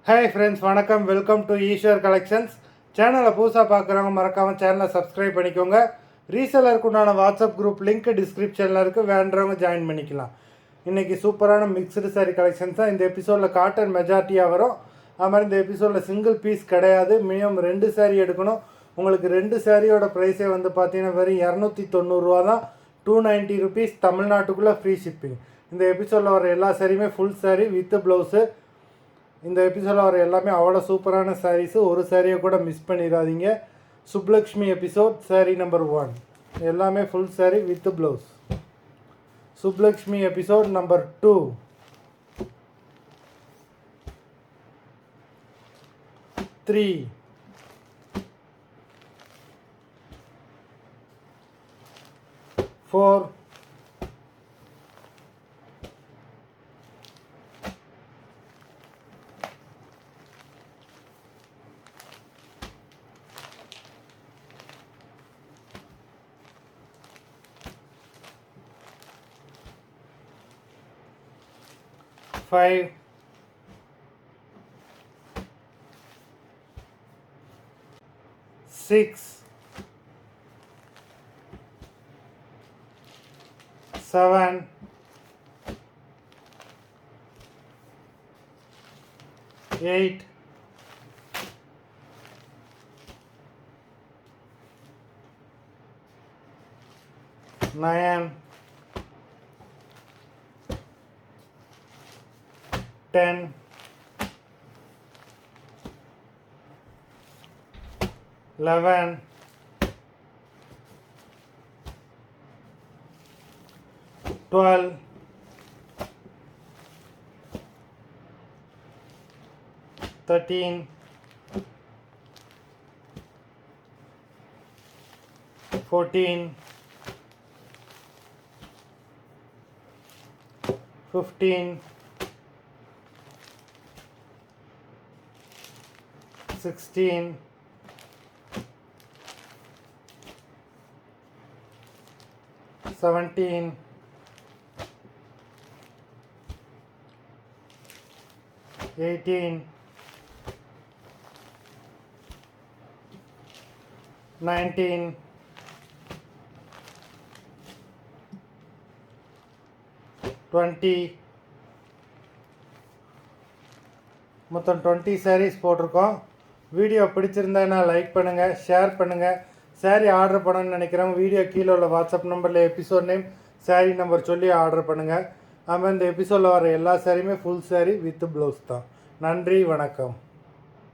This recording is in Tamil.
ஹாய் ஃப்ரெண்ட்ஸ், வணக்கம். Welcome to Eswar collections. சேனலை புதுசாக பார்க்குறவங்க மறக்காமல் சேனலை சப்ஸ்கிரைப் பண்ணிக்கோங்க. ரீசெலருக்கு உண்டான வாட்ஸ்அப் குரூப் லிங்க் டிஸ்கிரிப்ஷனில் இருக்குது, வேண்டவங்க ஜாயின் பண்ணிக்கலாம். இன்றைக்கி சூப்பரான மிக்ஸ்டு சாரீ கலெக்ஷன்ஸ் தான் இந்த எபிசோடில். காட்டன் மெஜாரிட்டியாக வரும். அது மாதிரி இந்த எபிசோடில் சிங்கிள் பீஸ் கிடையாது. மினிமம் 2 சாரீ எடுக்கணும். உங்களுக்கு 2 சாரியோட ப்ரைஸே வந்து பார்த்தீங்கன்னா வெறும் 290 தான். 290 ருபீஸ். தமிழ்நாட்டுக்குள்ளே ஃப்ரீ ஷிப்பிங். இந்த எபிசோடில் வர எல்லா சாரியுமே ஃபுல் சாரீ வித் ப்ளவுஸு. இந்த எபிசோடில் வர எல்லாமே அவ்வளோ சூப்பரான சாரீஸு. ஒரு சாரியை கூட மிஸ் பண்ணிடாதீங்க. சுப்லக்ஷ்மி எபிசோட் சாரீ நம்பர் 1 எல்லாமே full sari with blouse. Subbulakshmi episode number 2 3 4 5 6 7 8 9 10 11 12 13 14 15 16 17 18 19 20 மொத்தம் 20 சாரீஸ் போட்டிருக்கோம். வீடியோ பிடிச்சிருந்தா லைக் பண்ணுங்கள், ஷேர் பண்ணுங்கள். சாரீ ஆர்டர் பண்ணணும்னு நினைக்கிறவங்க வீடியோ கீழே உள்ள வாட்ஸ்அப் நம்பரில் எபிசோட் நேம் சாரீ நம்பர் சொல்லி ஆர்டர் பண்ணுங்கள். ஆமாம், இந்த எபிசோடில் வர எல்லா சாரியுமே ஃபுல் சாரீ வித் ப்ளவுஸ் தான். நன்றி, வணக்கம்.